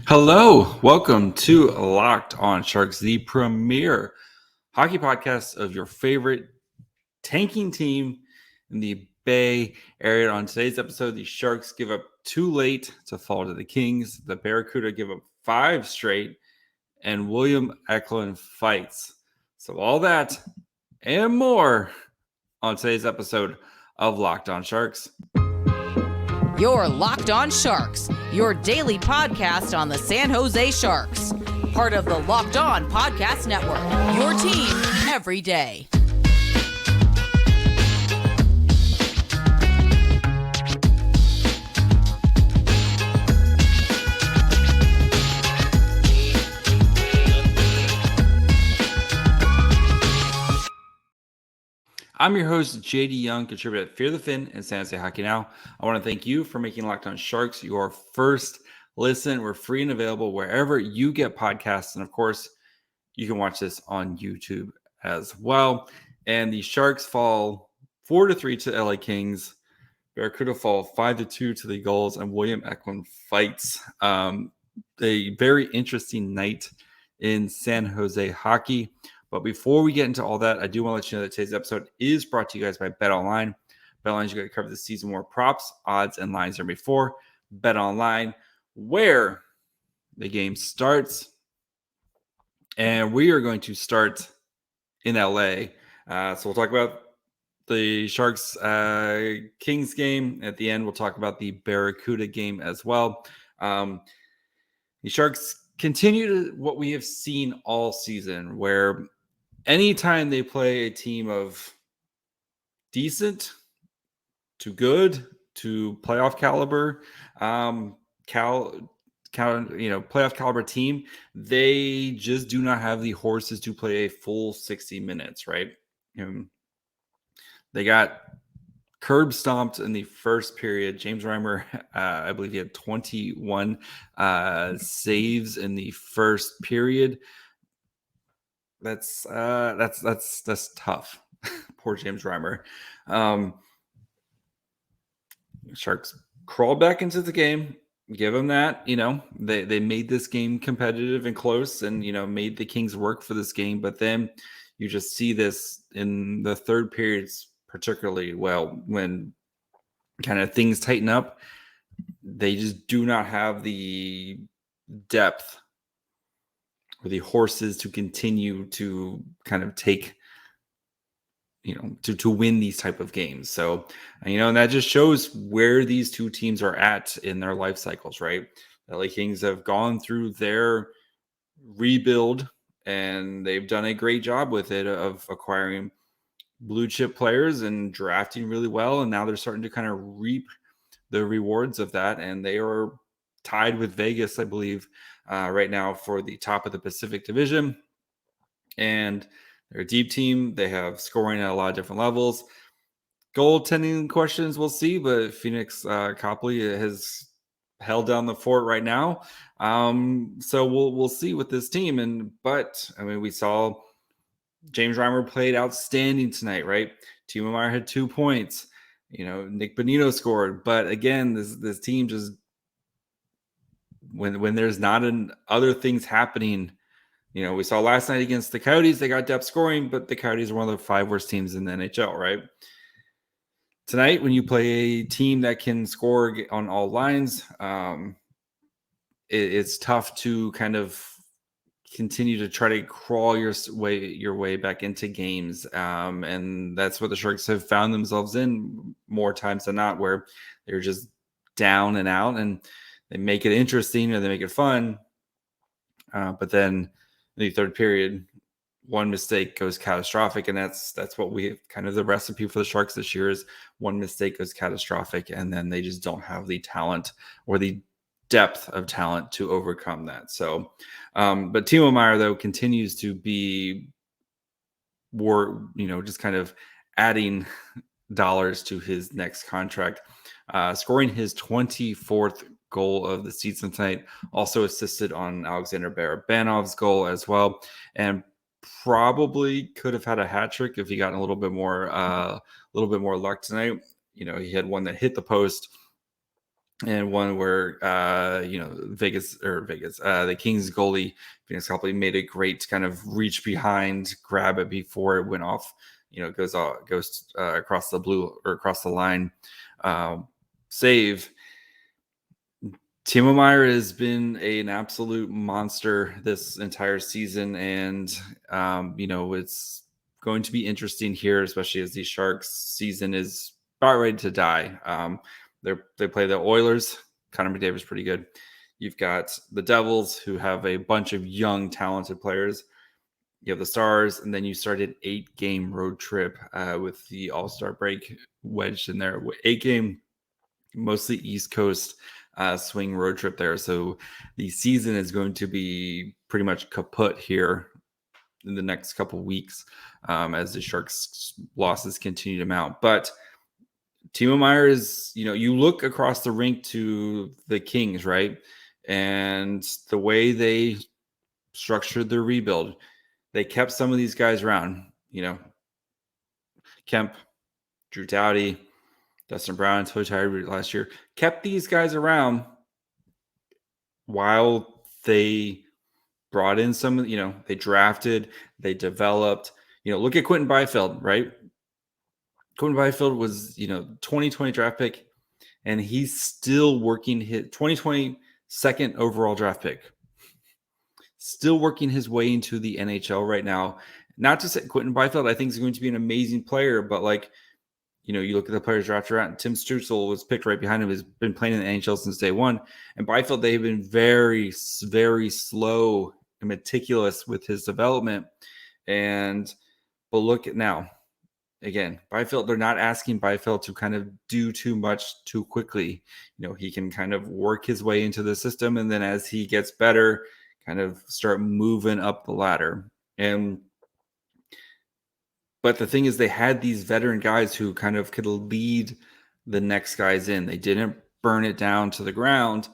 Hello, welcome to Locked On Sharks, the premier hockey podcast of your favorite tanking team in the Bay Area. On today's episode, the Sharks give up 2 late to fall to the Kings. The Barracuda give up 5 straight, and William Eklund fights. So all that and more on today's episode of Locked On Sharks. You're Locked On Sharks, your daily podcast on the San Jose Sharks. Part of the Locked On Podcast Network, your team every day. I'm your host, JD Young, contributor at Fear the Fin and San Jose Hockey Now. I want to thank you for making Locked On Sharks your first listen. We're free and available wherever you get podcasts. And of course, you can watch this on YouTube as well. And the Sharks fall 4-3 to LA Kings. Barracuda fall 5-2 to the Gulls, and William Eklund fights. A very interesting night in San Jose hockey. But before we get into all that, I do want to let you know that today's episode is brought to you guys by BetOnline. BetOnline is going to cover the season more props, odds, and lines than before. BetOnline, where the game starts. And we are going to start in LA. So we'll talk about the Sharks Kings game. At the end, we'll talk about the Barracuda game as well. The Sharks continue to what we have seen all season, where anytime they play a team of decent to good to playoff caliber, playoff caliber team, they just do not have the horses to play a full 60 minutes, right? They got curb stomped in the first period. James Reimer, I believe he had 21 saves in the first period. That's tough. Poor James Reimer. Sharks crawled back into the game. Give them that. They made this game competitive and close, and made the Kings work for this game. But then you just see this in the third periods, particularly well, when kind of things tighten up. They just do not have the depth or the horses to continue to kind of take, to win these type of games. So, and that just shows where these two teams are at in their life cycles, right? The LA Kings have gone through their rebuild, and they've done a great job with it of acquiring blue chip players and drafting really well. And now they're starting to kind of reap the rewards of that. And they are tied with Vegas, I believe, right now for the top of the Pacific Division. And they're a deep team. They have scoring at a lot of different levels. Goaltending questions, we'll see. But Phoenix Copley has held down the fort right now. So we'll see with this team. But we saw James Reimer played outstanding tonight, right? Timo Meier had 2 points. Nick Bonino scored. But again, this team just, when there's not other things happening, we saw last night against the Coyotes, they got depth scoring, but the Coyotes are one of the 5 worst teams in the NHL, right? Tonight, when you play a team that can score on all lines, it's tough to kind of continue to try to crawl your way back into games. And that's what the Sharks have found themselves in more times than not, where they're just down and out, and they make it interesting or they make it fun. But then in the third period, one mistake goes catastrophic. And that's what we kind of the recipe for the Sharks this year is one mistake goes catastrophic. And then they just don't have the talent or the depth of talent to overcome that. So, but Timo Meier, though, continues to be just kind of adding dollars to his next contract, scoring his 24th goal of the season tonight, also assisted on Alexander Barabanov's goal as well, and probably could have had a hat trick if he got a little bit more luck tonight. He had one that hit the post and one where the Kings goalie Phoenix Copley made a great kind of reach behind, grab it before it went off. Goes across the blue or across the line, save. Timo Meier has been an absolute monster this entire season, and it's going to be interesting here, especially as the Sharks season is about ready to die. They play the Oilers. Connor McDavid's pretty good. You've got the Devils, who have a bunch of young, talented players. You have the Stars, and then you start an 8-game road trip with the All-Star break wedged in there. 8-game, mostly East Coast swing road trip there. So the season is going to be pretty much kaput here in the next couple weeks as the Sharks losses continue to mount. But Timo Meier is, you look across the rink to the Kings, right? And the way they structured their rebuild, they kept some of these guys around, Kemp, Drew Doughty, Dustin Brown, until retired last year, kept these guys around while they brought in some, they drafted, they developed, look at Quentin Byfield, right? Quentin Byfield was, 2020 draft pick, and he's still working his 2020 second overall draft pick. Still working his way into the NHL right now. Not to say Quentin Byfield, I think, is going to be an amazing player, but you look at the players drafted around. Tim Stützle was picked right behind him. Has been playing in the NHL since day one. And Byfield, they've been very, very slow and meticulous with his development. But look at now. Again, Byfield, they're not asking Byfield to kind of do too much too quickly. He can kind of work his way into the system, and then as he gets better, kind of start moving up the ladder. But the thing is, they had these veteran guys who kind of could lead the next guys in. They didn't burn it down to the ground.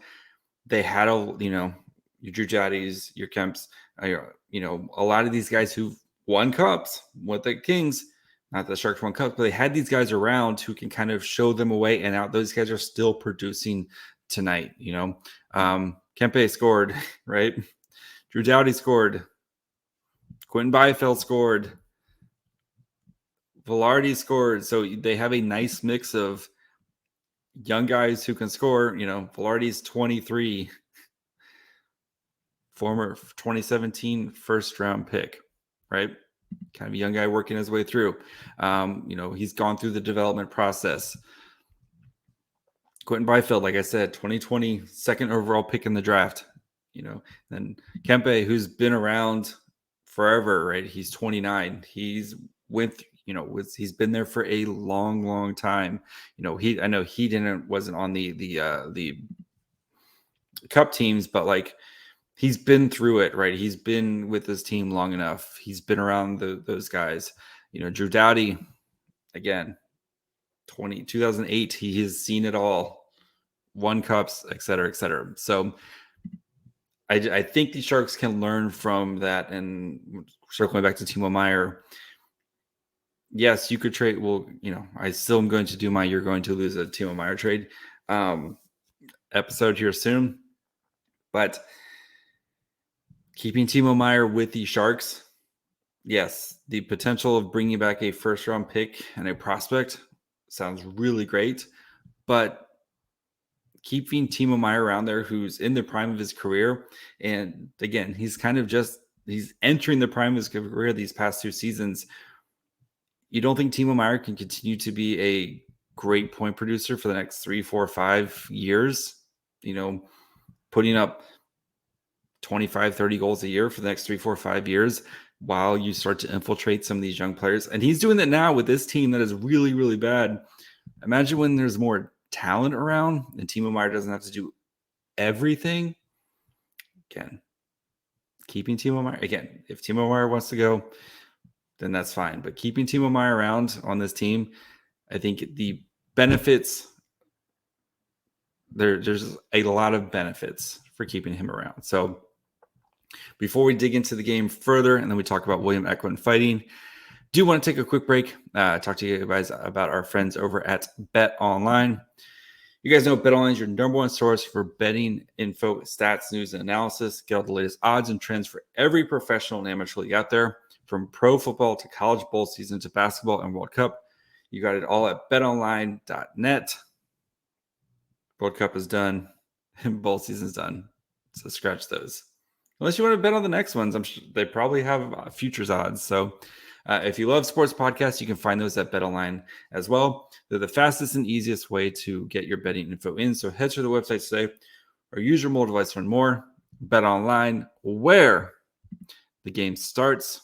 They had your Drew Doughty's, your Kemps, a lot of these guys who won cups with the Kings. Not the Sharks won cups, but they had these guys around who can kind of show them a way. And out, those guys are still producing tonight. Kempe scored, right? Drew Doughty scored. Quentin Byfield scored. Velarde scored. So they have a nice mix of young guys who can score. Velarde's 23, former 2017 first round pick, right? Kind of a young guy working his way through. He's gone through the development process. Quentin Byfield, like I said, 2020 second overall pick in the draft. Then Kempe, who's been around forever, right? He's 29. He's he's been there for a long, long time. I know he wasn't on the cup teams, but he's been through it, right? He's been with his team long enough. He's been around those guys. Drew Doughty, again, 2008, he has seen it all, won cups, et cetera, et cetera. So I think the Sharks can learn from that. And circling back to Timo Meier, yes, you could trade. Well, I still am going to do my "you're going to lose a Timo Meier trade" episode here soon. But keeping Timo Meier with the Sharks, yes, the potential of bringing back a first-round pick and a prospect sounds really great. But keeping Timo Meier around there, who's in the prime of his career, and again, he's entering the prime of his career these past 2 seasons. You don't think Timo Meier can continue to be a great point producer for the next 3, 4, 5 years? Putting up 25, 30 goals a year for the next 3, 4, 5 years while you start to infiltrate some of these young players. And he's doing that now with this team that is really, really bad. Imagine when there's more talent around and Timo Meier doesn't have to do everything. Again, keeping Timo Meier. Again, if Timo Meier wants to go, then that's fine. But keeping Timo Meier around on this team, I think the benefits, there's a lot of benefits for keeping him around. So before we dig into the game further, and then we talk about William Eklund fighting, do want to take a quick break, talk to you guys about our friends over at BetOnline. You guys know BetOnline is your number one source for betting info, stats, news, and analysis. Get all the latest odds and trends for every professional and amateur league out there, from pro football to college bowl season to basketball and World Cup. You got it all at betonline.net. World Cup is done and bowl season's done. So scratch those. Unless you want to bet on the next ones, I'm sure they probably have futures odds. So if you love sports podcasts, you can find those at BetOnline as well. They're the fastest and easiest way to get your betting info in. So head to the website today or use your mobile device to learn more. BetOnline, where the game starts.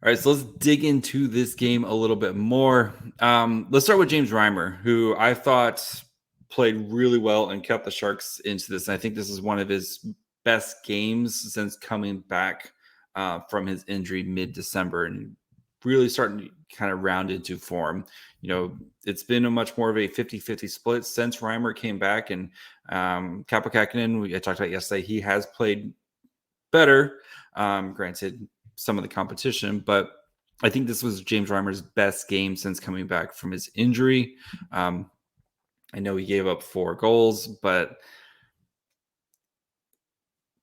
All right, so let's dig into this game a little bit more. Let's start with James Reimer, who I thought played really well and kept the Sharks into this. And I think this is one of his best games since coming back from his injury mid-December and really starting to kind of round into form. You know, it's been a much more of a 50-50 split since Reimer came back. And Kaapo Kähkönen, I talked about yesterday, he has played better, granted, some of the competition, but I think this was James Reimer's best game since coming back from his injury. I know he gave up 4 goals, but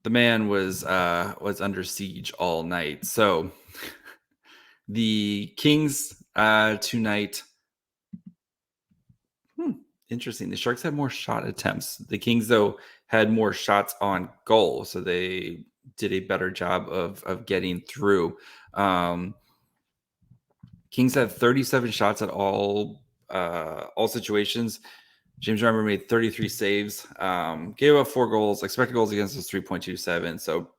the man was under siege all night. So the Kings tonight. Interesting. The Sharks had more shot attempts. The Kings, though, had more shots on goal, so they did a better job of getting through. Kings had 37 shots at all situations. James Reimer made 33 saves, gave up 4 goals. Expected goals against was 3.27, so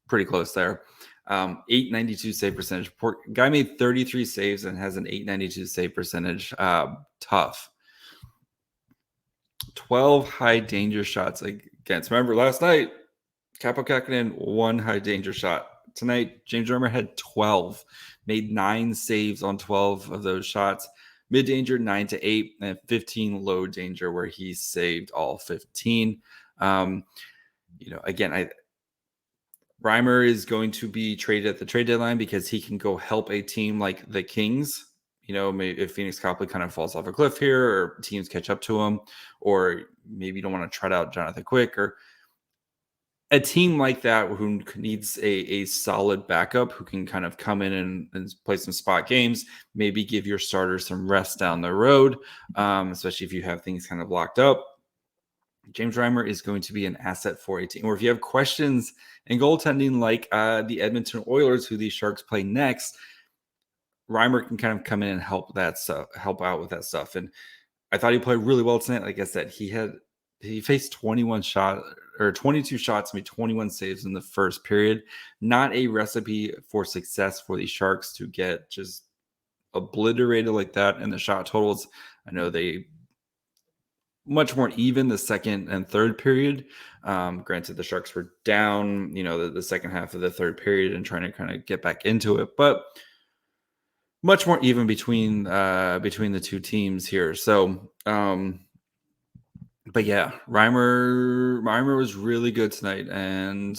pretty close there. 892 save percentage. Guy made 33 saves and has an 892 save percentage. Tough. 12 high danger shots against. Remember last night, Kaapo Kähkönen 1 high danger shot. Tonight, James Reimer had 12, made 9 saves on 12 of those shots. Mid danger 9 to 8, and 15 low danger where he saved all 15. Again, Reimer is going to be traded at the trade deadline because he can go help a team like the Kings. You know, maybe if Phoenix Copley kind of falls off a cliff here, or teams catch up to him, or maybe you don't want to trot out Jonathan Quick, or a team like that who needs a solid backup who can kind of come in and play some spot games, maybe give your starters some rest down the road, especially if you have things kind of locked up. James Reimer is going to be an asset for a team. Or if you have questions in goaltending like the Edmonton Oilers, who these Sharks play next, Reimer can kind of come in and help out with that stuff. And I thought he played really well tonight. Like I said, he faced 22 shots, made 21 saves in the first period. Not a recipe for success for the Sharks to get just obliterated like that in the shot totals. I know they much more even the second and third period. Granted, the Sharks were down, the second half of the third period and trying to kind of get back into it, but much more even between the two teams here. So, but yeah, Reimer was really good tonight, and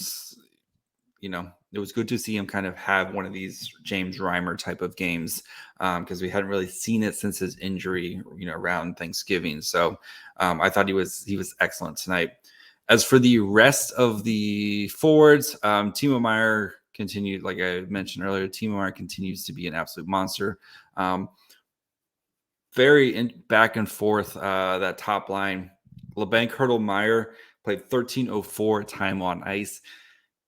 it was good to see him kind of have one of these James Reimer type of games because we hadn't really seen it since his injury, around Thanksgiving. So I thought he was excellent tonight. As for the rest of the forwards, Timo Meier continued, like I mentioned earlier, Timo Meier continues to be an absolute monster. Very back and forth, that top line. Labanc, Hertl, Meier played 13:04 time on ice.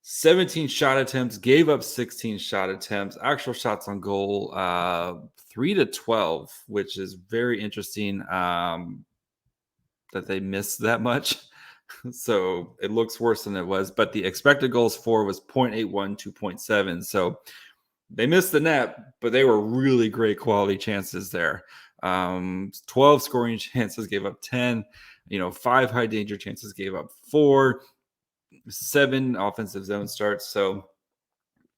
17 shot attempts, gave up 16 shot attempts. Actual shots on goal, 3-12, which is very interesting that they missed that much. So it looks worse than it was. But the expected goals for was 0.81, 2.7. So they missed the net, but they were really great quality chances there. 12 scoring chances, gave up 10. 5 high danger chances, gave up 4. 7 offensive zone starts. So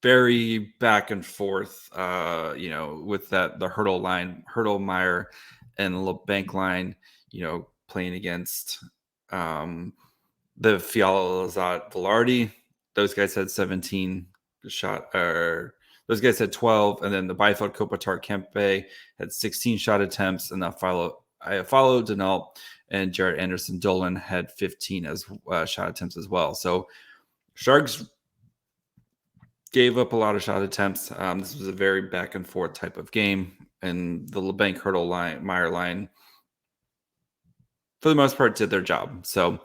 very back and forth, with the Hertl line, Hertl, Meier, and Labanc line, playing against the Fiala, Lazat, Velarde. Those guys had 17 shot, or those guys had 12, and then the Byfield, Kopitar, Kempe had 16 shot attempts, and that follow Denault and Jared Anderson Dolan had 15 as shot attempts as well. So Sharks gave up a lot of shot attempts. This was a very back and forth type of game, and the Labanc Hertl Meier line, for the most part, did their job. So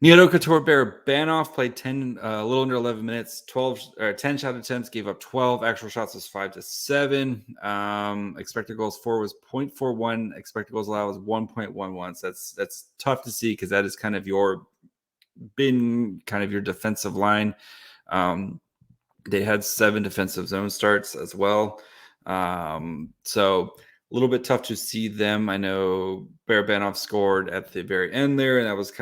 Nieto, Couture, Barabanov played 10, a little under 11 minutes, 10 shot attempts, gave up 12. Actual shots was 5-7. Expected goals for was 0.41. Expected goals allowed was 1.11. So that's tough to see because that is kind of your defensive line. They had 7 defensive zone starts as well. So a little bit tough to see them. I know Barabanov scored at the very end there, and that was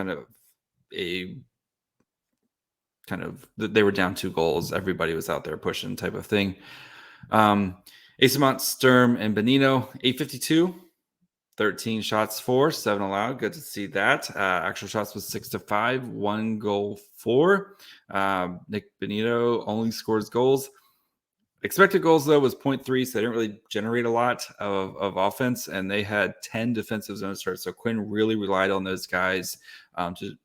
they were down 2 goals. Everybody was out there pushing type of thing. Asimont, Sturm, and Benino, 852, 13 shots for, 7 allowed. Good to see that. Actual shots was 6-5, 1 goal for. Nick Benino only scores goals. Expected goals, though, was 0.3, so they didn't really generate a lot of offense, and they had 10 defensive zone starts. So Quinn really relied on those guys to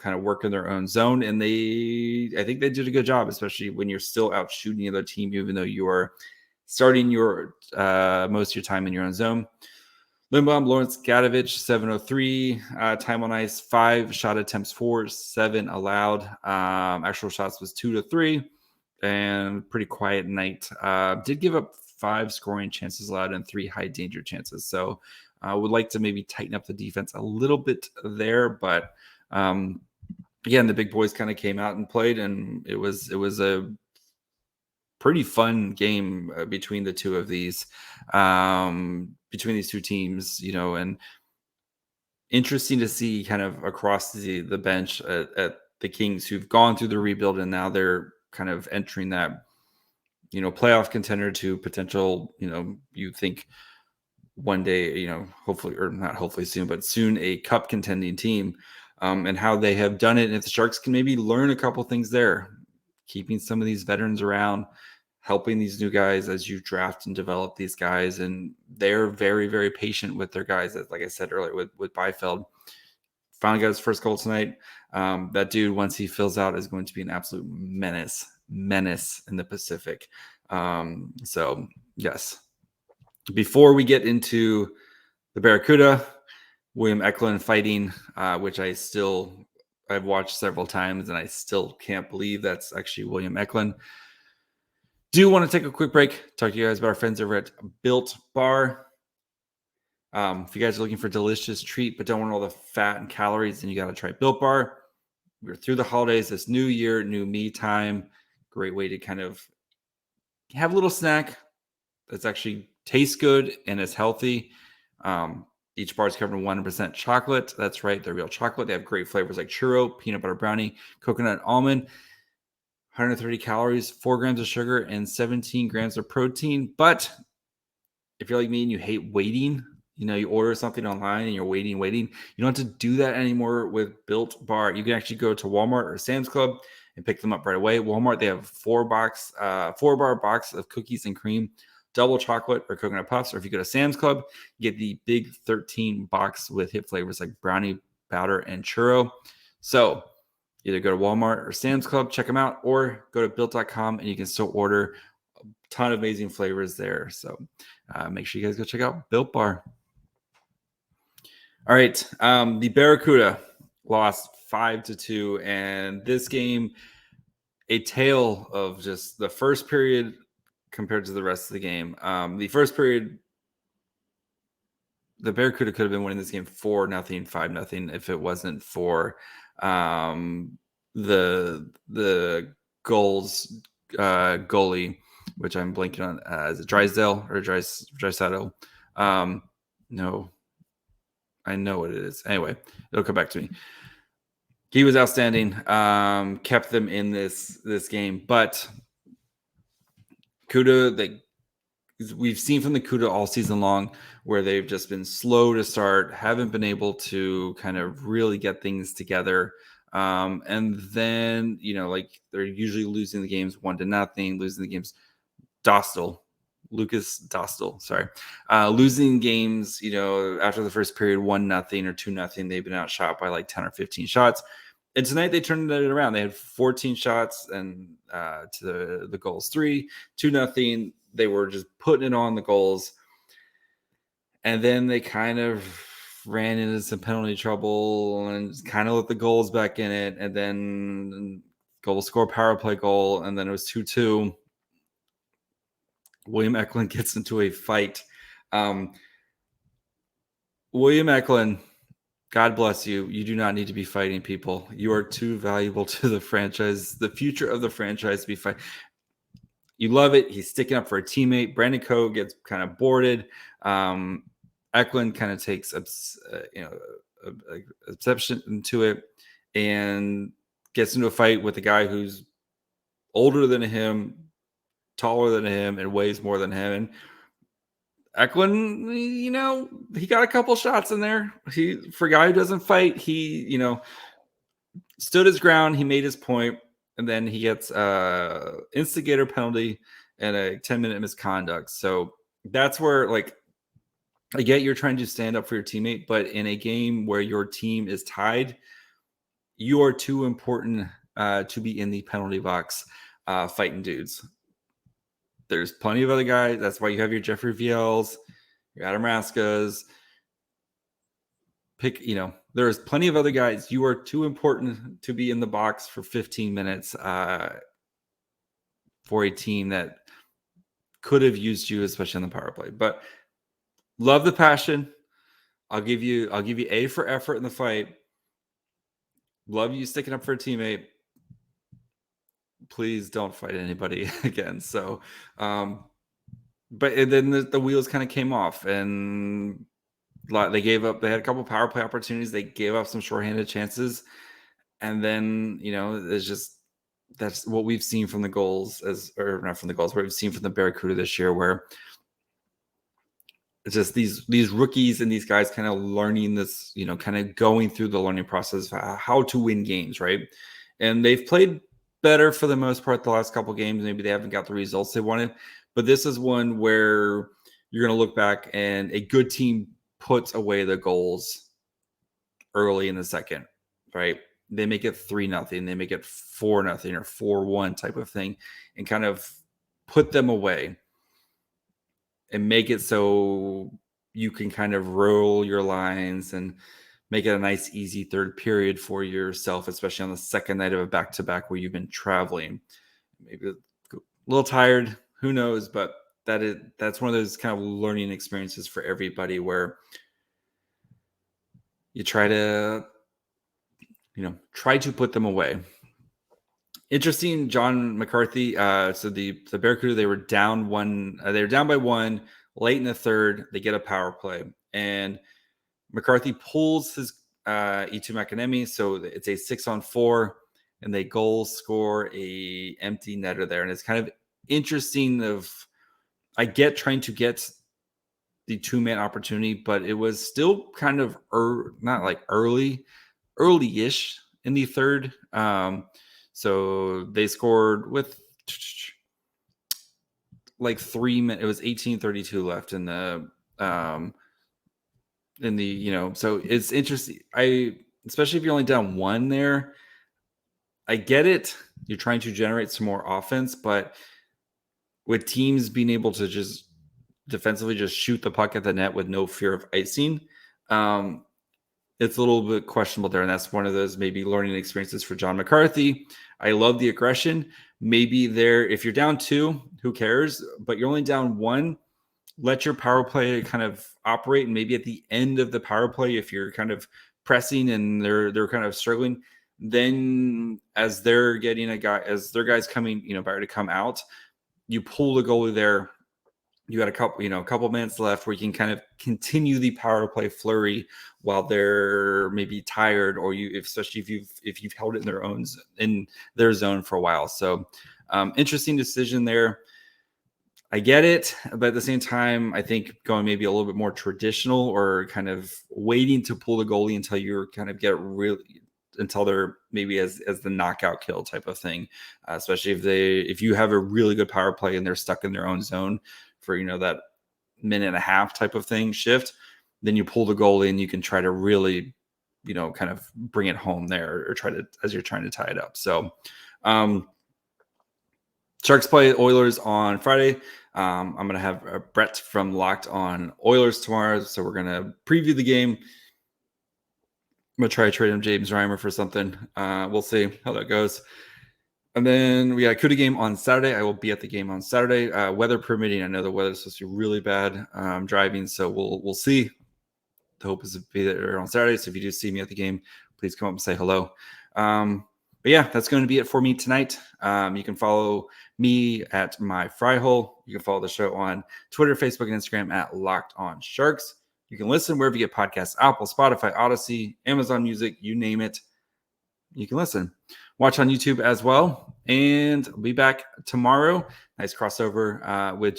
kind of work in their own zone, and I think they did a good job, especially when you're still out shooting the other team, even though you are starting your most of your time in your own zone. Lindblom, Lawrence Gadovich, 703, time on ice, 5 shot attempts for, 7 allowed. Actual shots was 2-3, and pretty quiet night. Did give up 5 scoring chances allowed and 3 high danger chances. So I would like to maybe tighten up the defense a little bit there, but again, the big boys kind of came out and played, and it was a pretty fun game between the two of these, between these two teams, and interesting to see kind of across the bench at the Kings, who've gone through the rebuild, and now they're kind of entering that, playoff contender to potential, you think one day, hopefully, or not hopefully soon, but soon a cup contending team, and how they have done it. And if the Sharks can maybe learn a couple things there, keeping some of these veterans around, helping these new guys as you draft and develop these guys. And they're very, very patient with their guys. Like I said earlier, with Byfield, finally got his first goal tonight. That dude, once he fills out, is going to be an absolute menace in the Pacific. So yes, before we get into the Barracuda, William Eklund fighting, which I've watched several times, and I still can't believe that's actually William Eklund. Do want to take a quick break, talk to you guys about our friends over at Built Bar. If you guys are looking for a delicious treat but don't want all the fat and calories, then you got to try Built Bar. We're through the holidays, this new year, new me time. Great way to kind of have a little snack that's actually tastes good and is healthy. Each bar is covered in 100% chocolate. That's right, they're real chocolate. They have great flavors like churro, peanut butter brownie, coconut almond. 130 calories, 4 grams of sugar, and 17 grams of protein. But if you're like me and you hate waiting, you order something online and you're waiting. You don't have to do that anymore with Built Bar. You can actually go to Walmart or Sam's Club and pick them up right away. Walmart, they have 4-bar box of cookies and cream, double chocolate or coconut puffs. Or if you go to Sam's Club, you get the big 13 box with hit flavors like brownie, powder, and churro. So either go to Walmart or Sam's Club, check them out, or go to built.com and you can still order a ton of amazing flavors there. So make sure you guys go check out Built Bar. All right. The Barracuda lost 5-2, and this game, a tale of just the first period compared to the rest of the game. The first period, the Barracuda could have been winning this game 4-0, 5-0 if it wasn't for the Gulls goalie, which I'm blanking on. Is it Drysdale or Drysdale? No, I know what it is. Anyway, it'll come back to me. He was outstanding. Kept them in this game, but Cuda, we've seen from the Cuda all season long where they've just been slow to start, haven't been able to kind of really get things together. And then, like they're usually losing the games 1-0, losing the games Lucas Dostal, sorry. Losing games, after the first period 1-0 or 2-0, they've been outshot by like 10 or 15 shots. And tonight they turned it around. They had 14 shots and to the Gulls 3, 2-0. They were just putting it on the Gulls. And then they kind of ran into some penalty trouble and kind of let the Gulls back in it. And then Gulls score a power play goal. And then it was 2-2. William Eklund gets into a fight. William Eklund, God bless you. You do not need to be fighting people. You are too valuable to the franchise, the future of the franchise to be fighting. You love it. He's sticking up for a teammate. Brandon Coe gets kind of boarded. Eklund kind of takes exception to it and gets into a fight with a guy who's older than him, taller than him, and weighs more than him. And Eklund, he got a couple shots in there. For a guy who doesn't fight, he stood his ground. He made his point, and then he gets instigator penalty and a 10-minute misconduct. So that's where, like, I get you're trying to stand up for your teammate, but in a game where your team is tied, you are too important to be in the penalty box fighting dudes. There's plenty of other guys. That's why you have your Jeffrey Viel's, your Adam Raskas. There's plenty of other guys. You are too important to be in the box for 15 minutes for a team that could have used you, especially on the power play. But love the passion. I'll give you A for effort in the fight. Love you sticking up for a teammate. Please don't fight anybody again. So, but then the wheels kind of came off, and they gave up. They had a couple power play opportunities. They gave up some shorthanded chances, and then it's just that's what we've seen from the Gulls, or not from the Gulls, what we've seen from the Barracuda this year, where it's just these rookies and these guys kind of learning this, kind of going through the learning process of how to win games, right? And they've played better for the most part the last couple games. Maybe they haven't got the results they wanted, but this is one where you're going to look back and a good team puts away the Gulls early in the second, right? They make it 3-0, they make it 4-0 or 4-1 type of thing, and kind of put them away and make it so you can kind of roll your lines and make it a nice, easy third period for yourself, especially on the second night of a back-to-back where you've been traveling. Maybe a little tired, who knows? But that's one of those kind of learning experiences for everybody where you try to put them away. Interesting, John McCarthy. So the Barracuda, they were down by one late in the third. They get a power play, and McCarthy pulls his E2 McAnemy, so it's a 6-on-4, and they goal score a empty netter there. And it's kind of interesting I get trying to get the 2-man opportunity, but it was still kind of not like early-ish in the third. So they scored with like 3 minutes. It was 18:32 left in the so it's interesting. Especially if you're only down one there, I get it. You're trying to generate some more offense, but with teams being able to just defensively just shoot the puck at the net with no fear of icing, it's a little bit questionable there. And that's one of those maybe learning experiences for John McCarthy. I love the aggression. Maybe if you're down 2, who cares? But you're only down 1. Let your power play kind of operate, and maybe at the end of the power play, if you're kind of pressing and they're kind of struggling, then as they're getting as their guys coming, about to come out, you pull the goalie there. You got a couple minutes left where you can kind of continue the power play flurry while they're maybe tired, or especially if you've held it in their zone for a while. So interesting decision there. I get it, but at the same time, I think going maybe a little bit more traditional, or kind of waiting to pull the goalie until you kind of get really until they're maybe as the knockout kill type of thing, especially if you have a really good power play and they're stuck in their own zone for that minute and a half type of thing shift, then you pull the goalie and you can try to really kind of bring it home there, or try to, as you're trying to tie it up. So Sharks play Oilers on Friday. I'm going to have Brett from Locked On Oilers tomorrow, so we're going to preview the game. I'm going to try to trade him James Reimer for something. We'll see how that goes. And then we got a CUDA game on Saturday. I will be at the game on Saturday, weather permitting. I know the weather's supposed to be really bad. I'm driving, so we'll see. The hope is to be there on Saturday. So if you do see me at the game, please come up and say hello. But yeah, that's going to be it for me tonight. You can follow me at my fry hole. You can follow the show on Twitter, Facebook, and Instagram at Locked On Sharks. You can listen wherever you get podcasts: Apple, Spotify, Odyssey, Amazon Music, you name it. You can listen. Watch on YouTube as well. And I'll be back tomorrow. Nice crossover with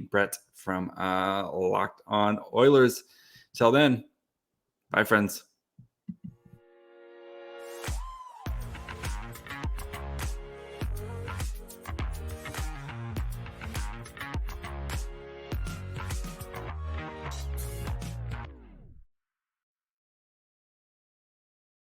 Brett from Locked On Oilers. Till then, bye, friends.